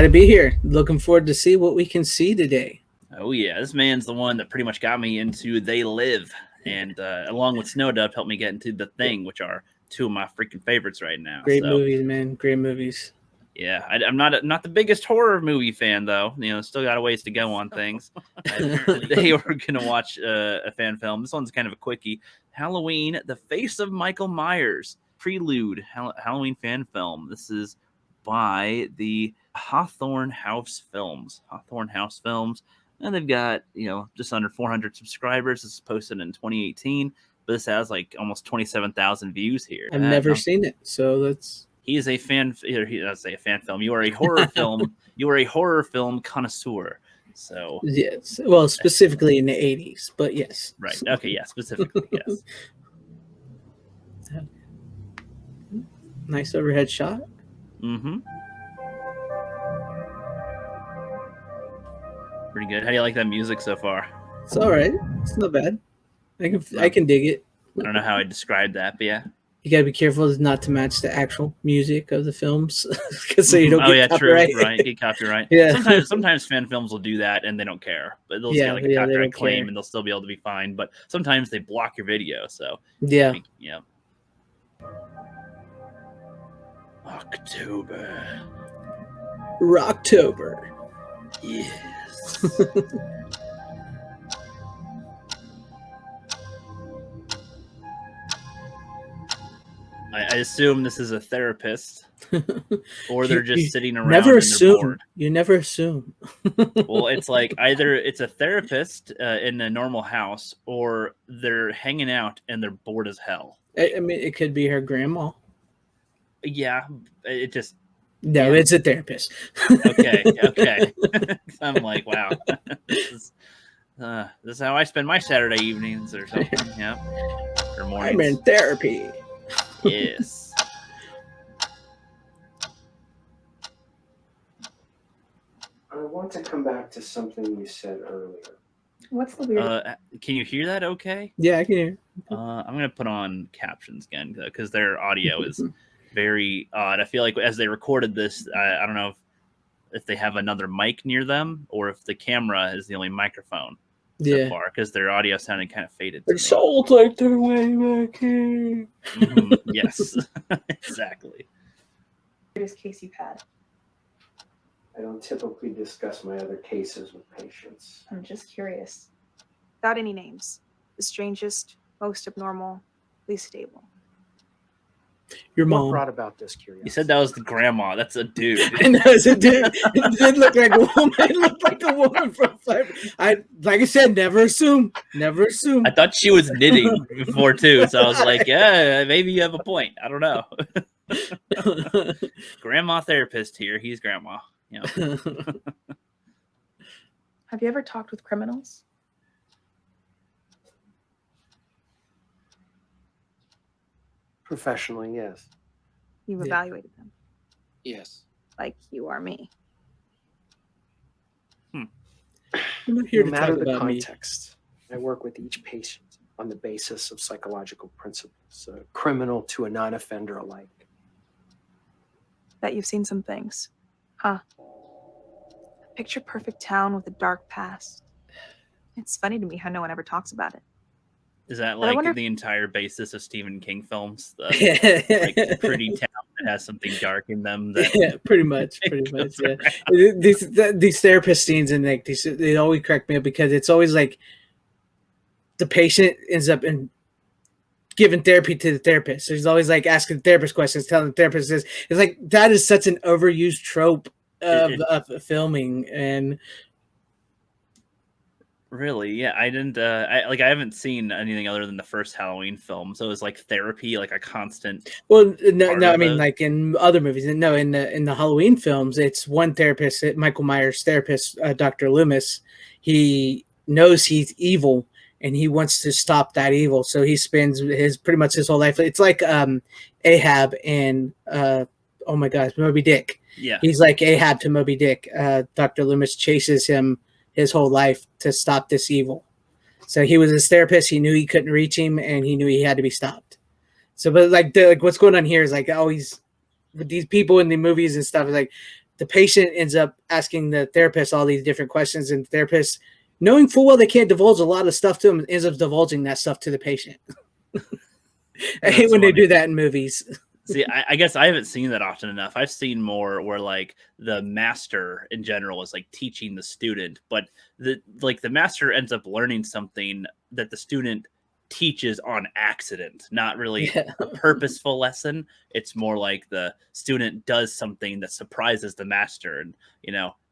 to be here. Looking forward to see what we can see today. Oh yeah, this man's the one that pretty much got me into They Live, and along with Snow Dove helped me get into The Thing, which are two of my freaking favorites right now. Great movies, man. Great movies. Yeah, I'm not the biggest horror movie fan though. You know, still got a ways to go on things. Today we're gonna watch a fan film. This one's kind of a quickie. Halloween: The Face of Michael Myers. Prelude Halloween fan film. This is by the Hawthorne House Films. And they've got, just under 400 subscribers. This is posted in 2018, but this has like almost 27,000 views here. I've never seen it, so that's. He is a fan. I'd say a fan film. You are a horror film. You are a horror film connoisseur. So yes, well, specifically in the 80s, but yes. Right. Okay. Yeah. Specifically, yes. Nice overhead shot. Mm-hmm. Pretty good. How do you like that music so far? It's all right. It's not bad. I can dig it. I don't know how I describe that, but yeah. You gotta be careful not to match the actual music of the films, so you don't get copyright. True, right? Get copyright. Yeah. Sometimes fan films will do that and they don't care, but they'll get like a copyright claim and they'll still be able to be fined. But sometimes they block your video, so yeah. Rocktober. Yes. I assume this is a therapist, or they're just sitting around. Never and assume. Bored. You never assume. Well, it's like either it's a therapist in a normal house, or they're hanging out and they're bored as hell. I mean, it could be her grandma. Yeah, it just. No, it's a therapist. Okay. I'm like, wow. This is how I spend my Saturday evenings or something. Yeah, or mornings. I'm in therapy. Yes. I want to come back to something you said earlier. What's the weird? Can you hear that? Okay. Yeah, I can hear. I'm gonna put on captions again because their audio is very odd. I feel like as they recorded this, I don't know if they have another mic near them or if the camera is the only microphone so far, because their audio sounded kind of faded. Their souls like their way back here. Yes, exactly. Weirdest case you've had? I don't typically discuss my other cases with patients. I'm just curious. Without any names. The strangest, most abnormal, least stable. Your mom. What brought about this curiosity? You said that was the grandma. That's a dude. I know, it's a dude. It did look like a woman. It looked like a woman from FLIPP. Like I said, never assume. Never assume. I thought she was knitting before too, so I was like, yeah, maybe you have a point. I don't know. Grandma therapist here. He's grandma. Yeah. Have you ever talked with criminals? Professionally, yes. You've evaluated them? Yes. Like you are me. I'm not here No to matter talk the about context, I work with each patient on the basis of psychological principles, a criminal to a non-offender alike. Bet you've seen some things. Huh? A picture-perfect town with a dark past. It's funny to me how no one ever talks about it. Is that like the entire basis of Stephen King films? Like a pretty town that has something dark in them. Yeah, pretty much. Yeah. These therapist scenes and like these, they always crack me up because it's always like the patient ends up giving therapy to the therapist. So he's always like asking the therapist questions, telling the therapist this. It's like that is such an overused trope of filming. And really, yeah, I didn't. I haven't seen anything other than the first Halloween film. So it's like therapy, like a constant. Well, no. I mean, like in other movies. No, in the Halloween films, it's one therapist, Michael Myers' therapist, Dr. Loomis. He knows he's evil, and he wants to stop that evil. So he spends pretty much his whole life. It's like Ahab and oh my gosh, Moby Dick. Yeah, he's like Ahab to Moby Dick. Dr. Loomis chases him his whole life to stop this evil. So he was his therapist. He knew he couldn't reach him, and he knew he had to be stopped. So, but like what's going on here is like always with these people in the movies and stuff is like the patient ends up asking the therapist all these different questions, and the therapist, knowing full well they can't divulge a lot of stuff to him, ends up divulging that stuff to the patient. I hate when they do that in movies. See, I guess I haven't seen that often enough. I've seen more where like the master in general is like teaching the student, but the master ends up learning something that the student teaches on accident, not really a purposeful lesson. It's more like the student does something that surprises the master, and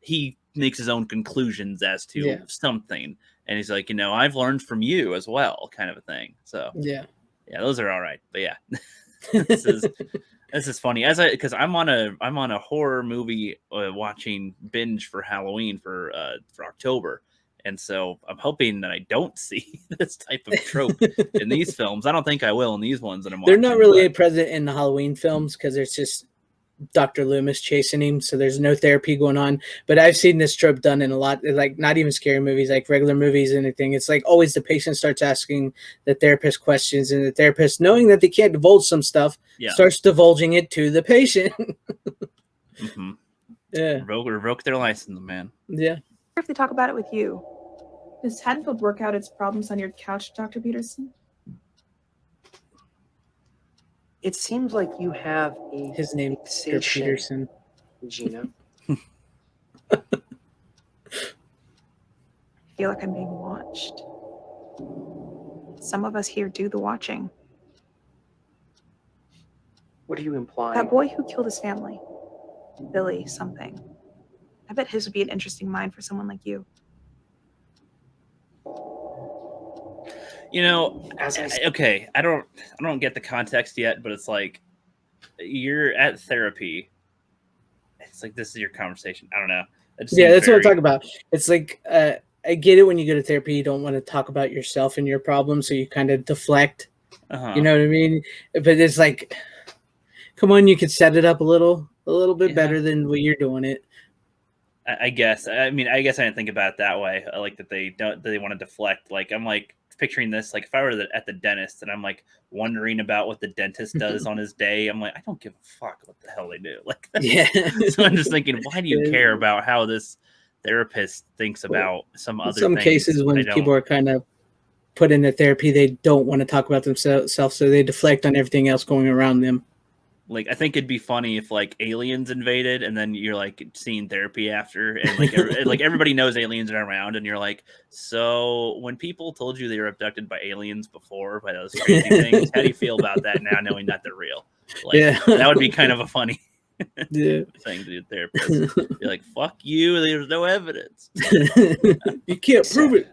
he makes his own conclusions as to something, and he's like, I've learned from you as well, kind of a thing. So yeah, those are all right. But yeah. this is funny because I'm on a horror movie watching binge for Halloween for October, and so I'm hoping that I don't see this type of trope in these films. I don't think I will in these ones that I'm watching. They're not really present in the Halloween films because there's just Dr. Loomis chasing him, so there's no therapy going on. But I've seen this trope done in a lot, like not even scary movies, like regular movies, anything. It's like always the patient starts asking the therapist questions, and the therapist, knowing that they can't divulge some stuff, starts divulging it to the patient. Yeah, revoke their license, man. Yeah. If they talk about it with you, does Haddonfield work out its problems on your couch, Dr. Peterson? It seems like you have a his name is Peterson. Gina. I feel like I'm being watched. Some of us here do the watching. What are you implying? That boy who killed his family, Billy something. I bet his would be an interesting mind for someone like you. Okay, I don't get the context yet, but it's like you're at therapy. It's like this is your conversation. I don't know. That's what I'm talking about. It's like I get it when you go to therapy, you don't want to talk about yourself and your problems, so you kind of deflect. You know what I mean? But it's like, come on, you could set it up a little bit better than what you're doing it. I guess. I mean, I guess I didn't think about it that way. I like that they want to deflect. Like I'm like picturing this, like if I were at the dentist and I'm like wondering about what the dentist does on his day, I'm like, I don't give a fuck what the hell they do. Like, so I'm just thinking, why do you care about how this therapist thinks about some other some things? Cases when people are kind of put into therapy, they don't want to talk about themselves, so they deflect on everything else going around them. Like, I think it'd be funny if like aliens invaded and then you're like seeing therapy after, and like like everybody knows aliens are around, and you're like, so when people told you they were abducted by aliens before by those crazy things, how do you feel about that now, knowing that they're real? Like, that would be kind of a funny thing to do, therapist. You're like, fuck you, there's no evidence. You can't prove it.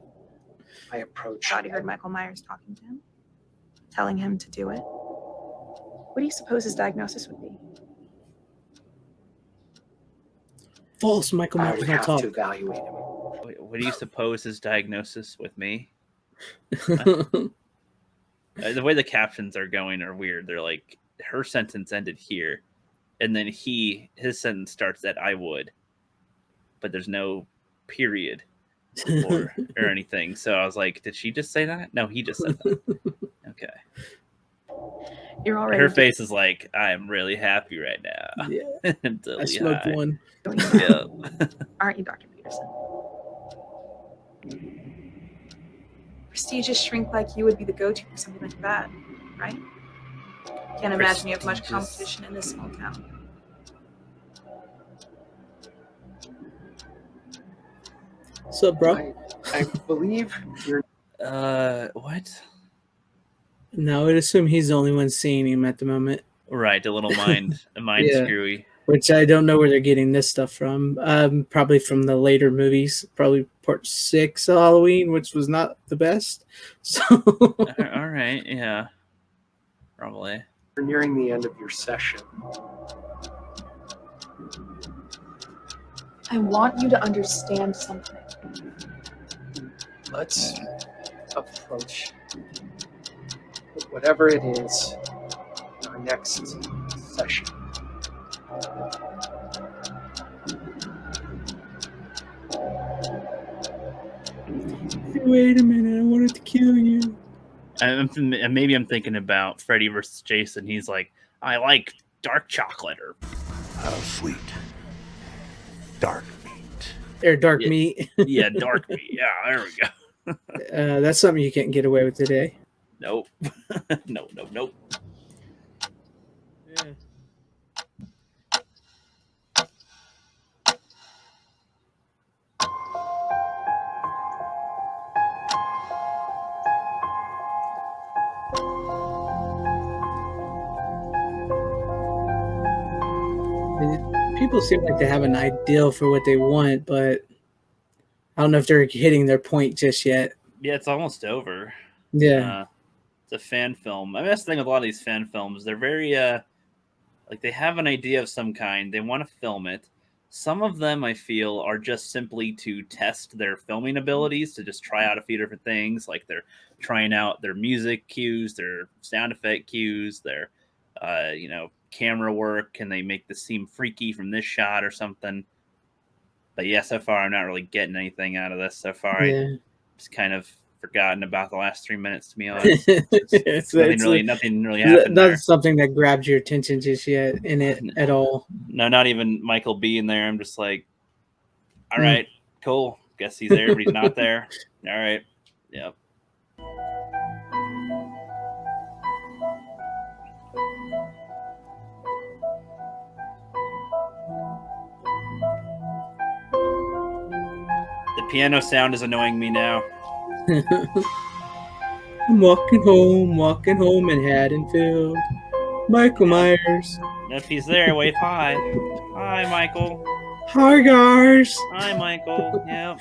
I approach. Thought he heard Michael Myers talking to him, telling him to do it. What do you suppose his diagnosis would be? False. Michael Myers would have to evaluate him. What do you suppose his diagnosis with me? The way the captions are going are weird. They're like, her sentence ended here, and then his sentence starts at I would, but there's no period or anything. So I was like, did she just say that? No, he just said that. Okay. You're already. Her face is like, I am really happy right now. Yeah. I smoked one. Yeah. Aren't you, Dr. Peterson? Prestigious shrink like you would be the go-to for something like that, right? Can't imagine you have much competition in this small town. What's up, bro? I believe you're. What? No, I would assume he's the only one seeing him at the moment. Right, a little mind screwy. Which I don't know where they're getting this stuff from. Probably from the later movies. Probably part 6 of Halloween, which was not the best. So. All right, yeah, probably. You're nearing the end of your session. I want you to understand something. Let's approach whatever it is in our next session. Wait a minute, I wanted to kill you. Maybe I'm thinking about Freddy versus Jason. He's like, I like dark chocolate. Or how sweet Dark meat. Or dark Yeah. meat. Yeah, dark meat. Yeah, there we go. That's something you can't get away with today. Nope. Nope. Yeah. People seem like they have an ideal for what they want, but I don't know if they're hitting their point just yet. Yeah, it's almost over. Yeah. It's a fan film. I mean, that's the thing with a lot of these fan films. They're very like they have an idea of some kind. They want to film it. Some of them, I feel, are just simply to test their filming abilities, to just try out a few different things. Like they're trying out their music cues, their sound effect cues, their camera work. Can they make this seem freaky from this shot or something? But yeah, so far I'm not really getting anything out of this. So far, Yeah. I just kind of forgotten about the last 3 minutes, to be honest. Nothing really happened. Not something that grabs your attention just yet in it at all. No, not even Michael being there. I'm just like, all right, cool. Guess he's there, but he's not there. All right. Yep. The piano sound is annoying me now. I'm walking home in Haddonfield. Michael Myers. If he's there, wave hi. Hi, Michael. Hi, guys. Hi, Michael. Yep.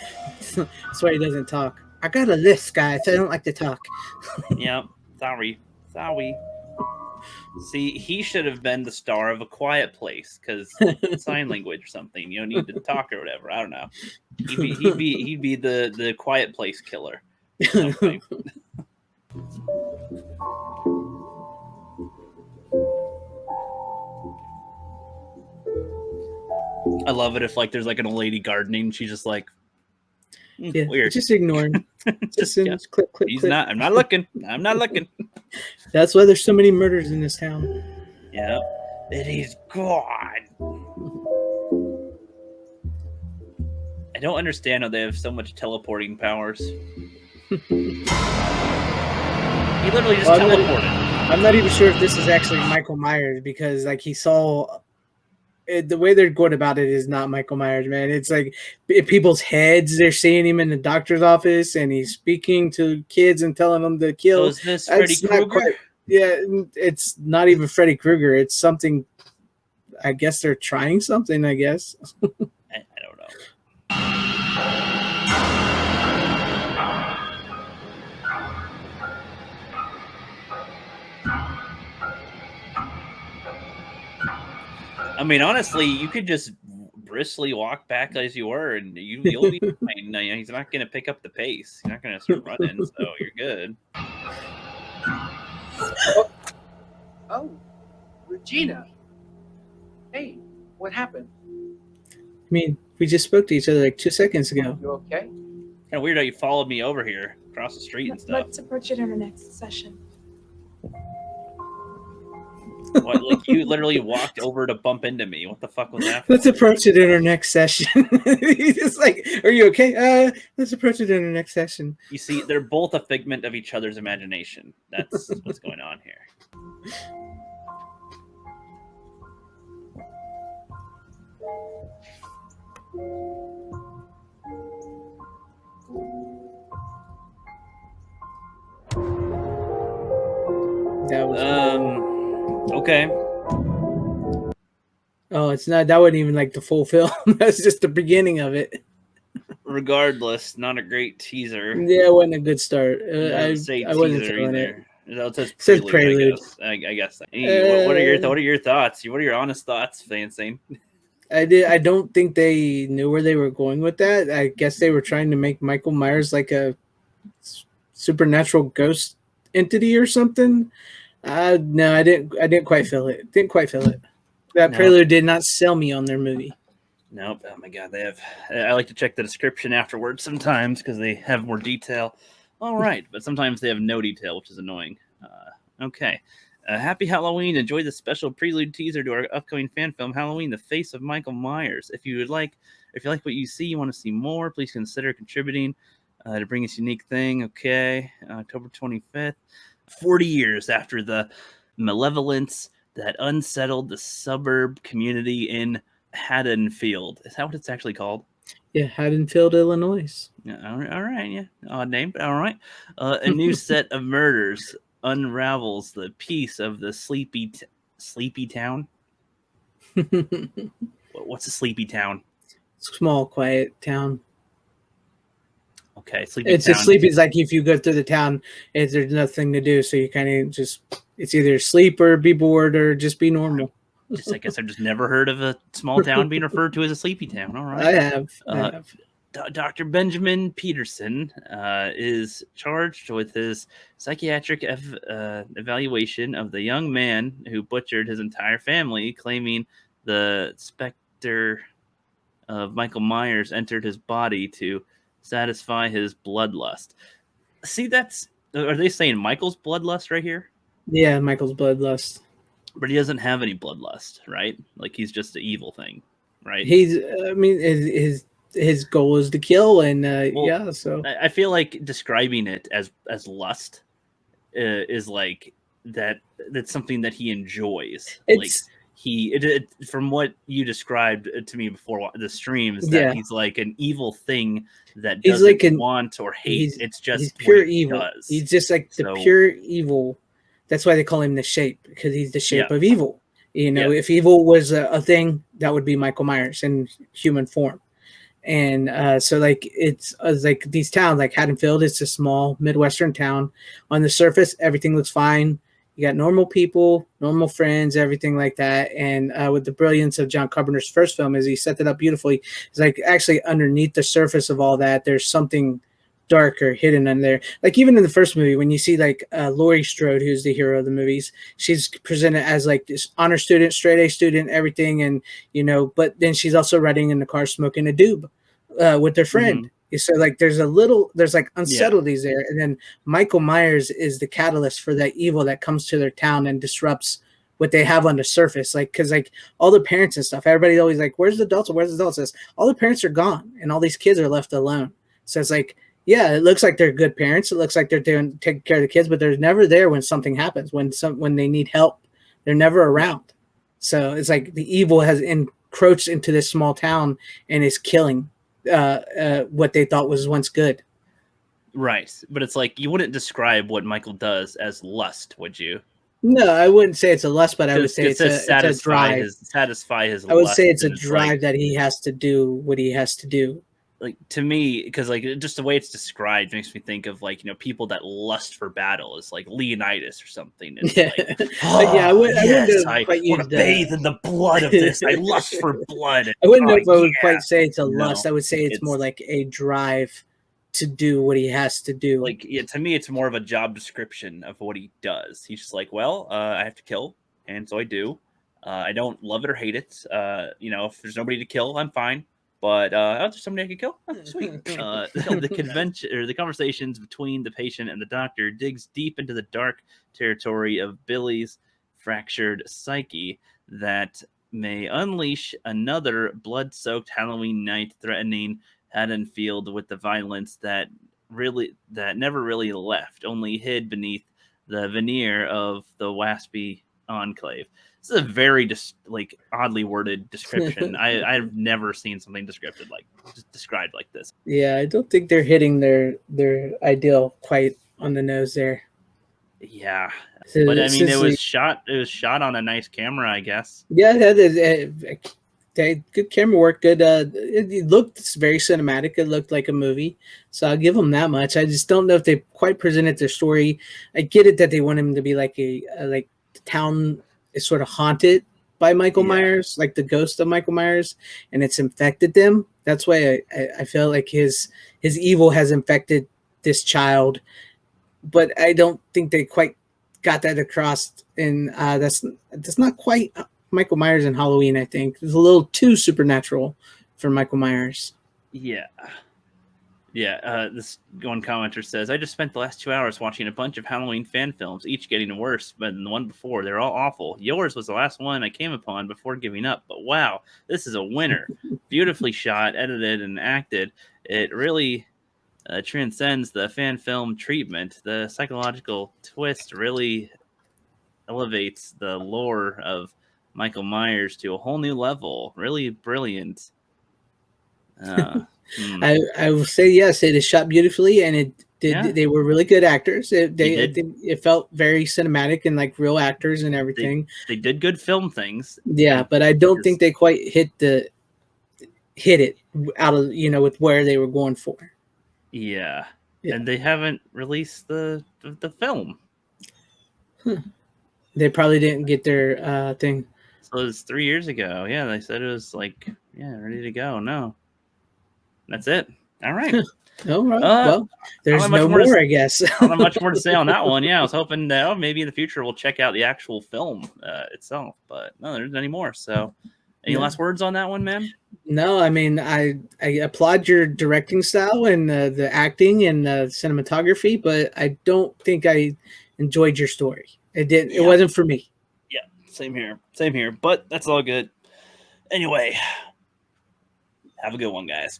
That's why he doesn't talk. I got a list, guys. I don't like to talk. Yep. Sorry. See, he should have been the star of A Quiet Place, because sign language or something. You don't need to talk or whatever. I don't know. He'd be the Quiet Place killer. I love it if like there's like an old lady gardening. She's just like, yeah, weird. Just ignore him. Just click. He's not. I'm not looking. I'm not looking. That's why there's so many murders in this town. Yeah, it is God. I don't understand how they have so much teleporting powers. He literally just teleported. I'm not even sure if this is actually Michael Myers, because like he saw it, the way they're going about it is not Michael Myers, man. It's like in people's heads, they're seeing him in the doctor's office and he's speaking to kids and telling them to kill. So is this Freddy Krueger? Yeah, it's not even Freddy Krueger. It's something. I guess they're trying something. I guess. I don't know. I mean, honestly, you could just briskly walk back as you were, and you'll be fine. He's not going to pick up the pace. You're not going to start running, so you're good. Oh, Regina. Hey, what happened? I mean, we just spoke to each other like 2 seconds ago. You okay? Kind of weird how you followed me over here across the street and stuff. Let's approach it in our next session. What, like you literally walked over to bump into me. What the fuck was that for? Let's approach it in our next session. He's just like, are you okay? Let's approach it in our next session. You see, they're both a figment of each other's imagination. That's what's going on here. That was okay. Oh, it's not. That wasn't even like the full film. That's just the beginning of it. Regardless, not a great teaser. Yeah, it wasn't a good start. I wasn't teaser feeling either. it. It says prelude. I guess. What are your thoughts? What are your honest thoughts, FANZCENE? I don't think they knew where they were going with that. I guess they were trying to make Michael Myers like a supernatural ghost entity or something. No, I didn't quite feel it. That prelude did not sell me on their movie. Nope. Oh my god, I like to check the description afterwards sometimes because they have more detail. All right, but sometimes they have no detail, which is annoying. Okay. Happy Halloween. Enjoy the special prelude teaser to our upcoming fan film, Halloween, The Face of Michael Myers. If you If you like what you see, you want to see more, please consider contributing to bring this unique thing. Okay, October 25th, 40 years after the malevolence that unsettled the suburb community in Haddonfield. Is that what it's actually called? Yeah, Haddonfield, Illinois. Yeah, all right, yeah, odd name, but all right. A new set of murders unravels the peace of the sleepy town. What's a sleepy town? Small, quiet town. Okay, sleepy It's town. just sleepy. It's like if you go through the town, there's nothing to do, so you kind of just, it's either sleep or be bored or just be normal. I guess I've just never heard of a small town being referred to as a sleepy town. All right, I have. Dr. Benjamin Peterson is charged with his psychiatric evaluation of the young man who butchered his entire family, claiming the specter of Michael Myers entered his body to satisfy his bloodlust. See, are they saying Michael's bloodlust right here? Yeah, Michael's bloodlust. But he doesn't have any bloodlust, right? Like, he's just an evil thing, right? His goal is to kill, and yeah. So I feel like describing it as lust is like that. That's something that he enjoys. From what you described to me before the streams, that he's like an evil thing that doesn't want or hate. It's just he's pure what he evil. does. He's just like the pure evil. That's why they call him the Shape, because he's the shape of evil. You know, if evil was a thing, that would be Michael Myers in human form. And so, like, it's like these towns, like Haddonfield, it's a small Midwestern town. On the surface, everything looks fine. You got normal people, normal friends, everything like that. And with the brilliance of John Carpenter's first film, is he set it up beautifully. It's like actually underneath the surface of all that, there's something darker hidden in there. Like even in the first movie, when you see like Laurie Strode, who's the hero of the movies, she's presented as like this honor student, straight A student, everything, and you know, but then she's also riding in the car smoking a doob with their friend. So like there's like unsettledness there, and then Michael Myers is the catalyst for that evil that comes to their town and disrupts what they have on the surface. Like, because like all the parents and stuff, everybody's always like, where's the adults? Where's the adults? All the parents are gone and all these kids are left alone. So it's like, yeah, it looks like they're good parents. It looks like they're taking care of the kids, but they're never there when something happens, when they need help. They're never around. So it's like the evil has encroached into this small town and is killing what they thought was once good. Right. But it's like, you wouldn't describe what Michael does as lust, would you? No, I wouldn't say it's a lust, but I would say it's a drive. Satisfy his I would say it's a drive that he has to do what he has to do. Like, to me, because like just the way it's described makes me think of like, you know, people that lust for battle is like Leonidas or something. And yeah, like, I wouldn't want to bathe in the blood of this. I lust for blood. I wouldn't know if I would quite say it's a lust. I would say it's more like a drive to do what he has to do. Like, yeah, to me, it's more of a job description of what he does. He's just like, well, I have to kill, and so I do. I don't love it or hate it. You know, if there's nobody to kill, I'm fine. But there's somebody I could kill. Oh, sweet. The conversations between the patient and the doctor digs deep into the dark territory of Billy's fractured psyche that may unleash another blood-soaked Halloween night, threatening Haddonfield with the violence that never really left, only hid beneath the veneer of the waspy enclave. This is a very oddly worded description. I've never seen something described like this. Yeah, I don't think they're hitting their ideal quite on the nose there. Yeah, but I mean, it was shot on a nice camera, I guess. Yeah, good camera work. Good. It looked very cinematic. It looked like a movie, so I'll give them that much. I just don't know if they quite presented their story. I get it that they want him to be like the town is sort of haunted by Michael Myers, like the ghost of Michael Myers, and it's infected them. That's why I feel like his evil has infected this child, but I don't think they quite got that across. And that's not quite Michael Myers in Halloween. I think it's a little too supernatural for Michael Myers. Yeah. Yeah, this one commenter says, I just spent the last 2 hours watching a bunch of Halloween fan films, each getting worse than the one before. They're all awful. Yours was the last one I came upon before giving up, but wow, this is a winner. Beautifully shot, edited, and acted. It really transcends the fan film treatment. The psychological twist really elevates the lore of Michael Myers to a whole new level. Really brilliant. I will say yes, it is shot beautifully, and it did. Yeah. They were really good actors. I did. think it felt very cinematic and like real actors and everything. They did good film things. Yeah, but I don't think they quite hit it out of with where they were going for. Yeah. And they haven't released the film. They probably didn't get their thing. So it was 3 years ago. Yeah, they said it was like ready to go. No. That's it. All right. All right. Well, there's no more, I guess. I don't have much more to say on that one. Yeah, I was hoping that maybe in the future we'll check out the actual film itself, but no, there's any more. So, any last words on that one, man? No, I mean, I applaud your directing style and the acting and the cinematography, but I don't think I enjoyed your story. It didn't. It wasn't for me. Yeah, same here. Same here. But that's all good. Anyway, have a good one, guys.